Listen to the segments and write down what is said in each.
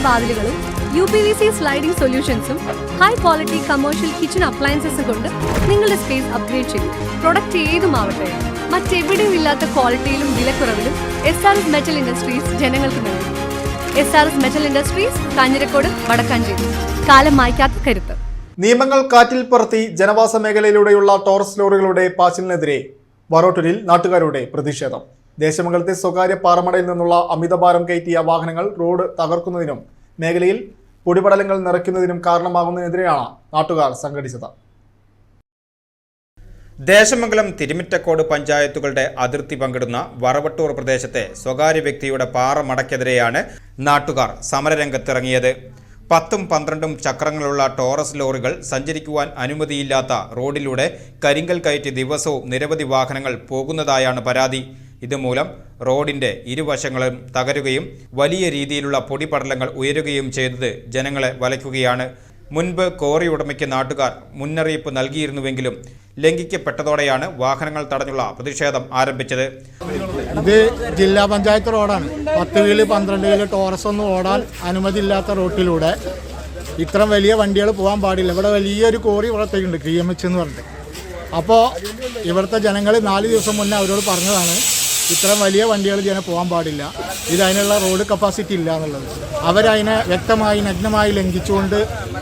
വാതിലുകളും UPVC sliding സൊല്യൂഷൻസും high quality commercial kitchen appliances കൊണ്ട് നിങ്ങളുടെ സ്പേസ് അപ്ഗ്രേഡ് ചെയ്യും. പ്രൊഡക്റ്റ് ഏതുമാവട്ടെ, മറ്റെവിടെയും ഇല്ലാത്ത ക്വാളിറ്റിയിലും വിലക്കുറവിലും SRS മെറ്റൽ ഇൻഡസ്ട്രീസ് ജനങ്ങൾക്ക് നൽകും. SRS metal industries, Kanjirakode, Vadakkanchery. കാലം മായ്ക്കാത്ത കരുത്ത്. നിയമങ്ങൾ കാറ്റിൽ പറത്തി ജനവാസ മേഖലയിലൂടെയുള്ള ടോറസ് ലോറികളുടെ പാച്ചിലിനെതിരെ വറോട്ടൂരിൽ നാട്ടുകാരുടെ പ്രതിഷേധം. ദേശമംഗലത്തെ സ്വകാര്യ പാറമടയിൽ നിന്നുള്ള അമിതഭാരം കയറ്റിയ വാഹനങ്ങൾ റോഡ് തകർക്കുന്നതിനും മേഖലയിൽ പൊടിപടലങ്ങൾ നിറയ്ക്കുന്നതിനും കാരണമാകുന്നതിനെതിരെയാണ് നാട്ടുകാർ സംഘടിച്ചത്. ദേശമംഗലം തിരുമിറ്റക്കോട് പഞ്ചായത്തുകളുടെ അതിർത്തി പങ്കിടുന്ന വറവട്ടൂർ പ്രദേശത്തെ സ്വകാര്യ വ്യക്തിയുടെ പാറമടയ്ക്കെതിരെയാണ് നാട്ടുകാർ സമരരംഗത്തിറങ്ങിയത്. 10ഉം 12ഉം ചക്രങ്ങളുള്ള ടോറസ് ലോറികൾ സഞ്ചരിക്കുവാൻ അനുമതിയില്ലാത്ത റോഡിലൂടെ കരിങ്കൽ കയറ്റി ദിവസവും നിരവധി വാഹനങ്ങൾ പോകുന്നതായാണ് പരാതി. ഇതുമൂലം റോഡിന്റെ ഇരുവശങ്ങളും തകരുകയും വലിയ രീതിയിലുള്ള പൊടിപടലങ്ങൾ ഉയരുകയും ചെയ്തത് ജനങ്ങളെ വലയ്ക്കുകയാണ്. മുൻപ് കോറി ഉടമയ്ക്ക് നാട്ടുകാർ മുന്നറിയിപ്പ് നൽകിയിരുന്നുവെങ്കിലും ലംഘിക്കപ്പെട്ടതോടെയാണ് വാഹനങ്ങൾ തടഞ്ഞുള്ള പ്രതിഷേധം ആരംഭിച്ചത്. ഇത് ജില്ലാ പഞ്ചായത്ത് റോഡാണ്. 10 വീല് 12 വീല് ടോറസ് ഒന്നും ഓടാൻ അനുമതിയില്ലാത്ത റോട്ടിലൂടെ ഇത്രയും വലിയ വണ്ടികൾ പോകാൻ പാടില്ല. ഇവിടെ വലിയൊരു കോറി ഇവിടത്തേക്കുണ്ട്, KMH എന്ന് പറഞ്ഞിട്ട്. അപ്പോൾ ഇവിടുത്തെ ജനങ്ങൾ 4 ദിവസം മുന്നേ അവരോട് പറഞ്ഞതാണ് ഇത്രയും വലിയ വണ്ടികൾ ഇതിനെ പോകാൻ പാടില്ല, ഇതിനുള്ള റോഡ് കപ്പാസിറ്റി ഇല്ല എന്നുള്ളത്. അവരതിനെ വ്യക്തമായി നഗ്നമായി ലംഘിച്ചുകൊണ്ട്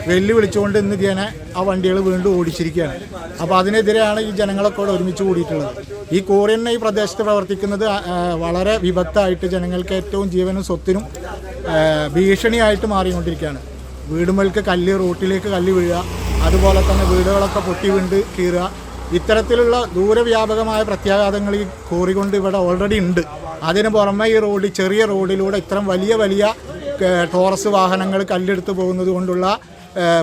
വെല്ലുവിളിച്ചുകൊണ്ട് ഇന്ന് ഇതിനെ ആ വണ്ടികൾ വീണ്ടും ഓടിച്ചിരിക്കുകയാണ്. അപ്പോൾ അതിനെതിരെയാണ് ഈ ജനങ്ങളൊക്കെ കൂടെ ഒരുമിച്ച് കൂടിയിട്ടുള്ളത്. ഈ കോറി തന്നെ ഈ പ്രദേശത്ത് പ്രവർത്തിക്കുന്നത് വളരെ വിപത്തായിട്ട് ജനങ്ങൾക്ക് ഏറ്റവും ജീവനും സ്വത്തിനും ഭീഷണിയായിട്ട് മാറിക്കൊണ്ടിരിക്കുകയാണ്. വീടുമേൽക്ക് കല്ല്, റോട്ടിലേക്ക് കല്ല് വീഴുക, അതുപോലെ തന്നെ വീടുകളൊക്കെ പൊട്ടി വീണ്ട് കീറുക, ഇത്തരത്തിലുള്ള ദൂരവ്യാപകമായ പ്രത്യാഘാതങ്ങൾ ഈ കോറി കൊണ്ട് ഇവിടെ ഓൾറെഡി ഉണ്ട്. അതിന് പുറമെ ഈ റോഡ്, ചെറിയ റോഡിലൂടെ ഇത്തരം വലിയ ടോറസ് വാഹനങ്ങൾ കല്ലെടുത്ത് പോകുന്നത് കൊണ്ടുള്ള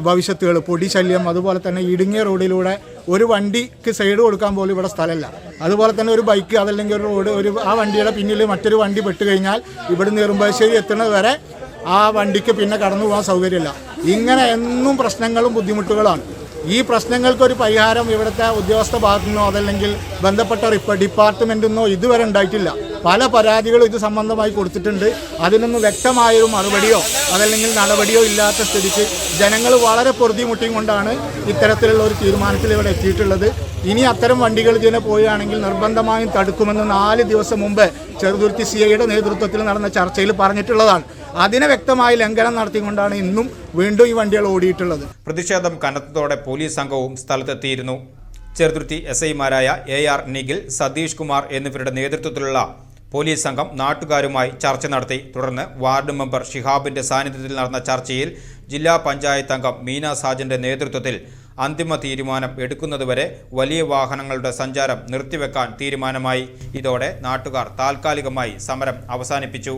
ഭവിഷ്യത്തുകൾ, പൊടി ശല്യം, അതുപോലെ തന്നെ ഇടുങ്ങിയ റോഡിലൂടെ ഒരു വണ്ടിക്ക് സൈഡ് കൊടുക്കാൻ പോലും ഇവിടെ സ്ഥലമില്ല. അതുപോലെ തന്നെ ഒരു ബൈക്ക് അതല്ലെങ്കിൽ ഒരു റോഡ് ആ വണ്ടിയുടെ പിന്നിൽ മറ്റൊരു വണ്ടി പെട്ട് കഴിഞ്ഞാൽ ഇവിടുന്ന് നെടുമ്പാശ്ശേരി എത്തുന്നത് വരെ ആ വണ്ടിക്ക് പിന്നെ കടന്നു പോകാൻ സൗകര്യമില്ല. ഇങ്ങനെ എന്നും പ്രശ്നങ്ങളും ബുദ്ധിമുട്ടുകളാണ്. ഈ പ്രശ്നങ്ങൾക്കൊരു പരിഹാരം ഇവിടുത്തെ ഉദ്യോഗസ്ഥ ഭാഗത്തു നിന്നോ അതല്ലെങ്കിൽ ബന്ധപ്പെട്ട ഡിപ്പാർട്ട്മെൻറ്റിൽ നിന്നോ ഇതുവരെ ഉണ്ടായിട്ടില്ല. പല പരാതികളും ഇത് സംബന്ധമായി കൊടുത്തിട്ടുണ്ട്. അതിനൊന്നും വ്യക്തമായൊരു മറുപടിയോ അതല്ലെങ്കിൽ നടപടിയോ ഇല്ലാത്ത സ്ഥിതിക്ക് ജനങ്ങൾ വളരെ പൊറുതിമുട്ടിയും കൊണ്ടാണ് ഇത്തരത്തിലുള്ള ഒരു തീരുമാനത്തിൽ ഇവിടെ എത്തിയിട്ടുള്ളത്. ഇനി അത്തരം വണ്ടികൾ ഇതിനെ പോവുകയാണെങ്കിൽ നിർബന്ധമായും തടുക്കുമെന്ന് 4 ദിവസം മുമ്പ് ചെറുതുരുത്തി CIയുടെ നേതൃത്വത്തിൽ നടന്ന ചർച്ചയിൽ പറഞ്ഞിട്ടുള്ളതാണ്. അതിനെ വ്യക്തമായി ലംഘനം നടത്തിക്കൊണ്ടാണ് ഇന്നും വീണ്ടും ഈ വണ്ടികൾ ഓടിയിട്ടുള്ളത്. പ്രതിഷേധം കനത്തതോടെ പോലീസ് സംഘവും സ്ഥലത്തെത്തിയിരുന്നു. ചെറുതുരുത്തി SIമാരായ AR നിഖിൽ, സതീഷ് കുമാർ എന്നിവരുടെ നേതൃത്വത്തിലുള്ള പോലീസ് സംഘം നാട്ടുകാരുമായി ചർച്ച നടത്തി. തുടർന്ന് വാർഡ് മെമ്പർ ഷിഹാബിന്റെ സാന്നിധ്യത്തിൽ നടന്ന ചർച്ചയിൽ ജില്ലാ പഞ്ചായത്ത് അംഗം മീന സാജന്റെ നേതൃത്വത്തിൽ അന്തിമ തീരുമാനം എടുക്കുന്നതുവരെ വലിയ വാഹനങ്ങളുടെ സഞ്ചാരം നിർത്തിവെക്കാൻ തീരുമാനമായി. ഇതോടെ നാട്ടുകാർ താൽക്കാലികമായി സമരം അവസാനിപ്പിച്ചു.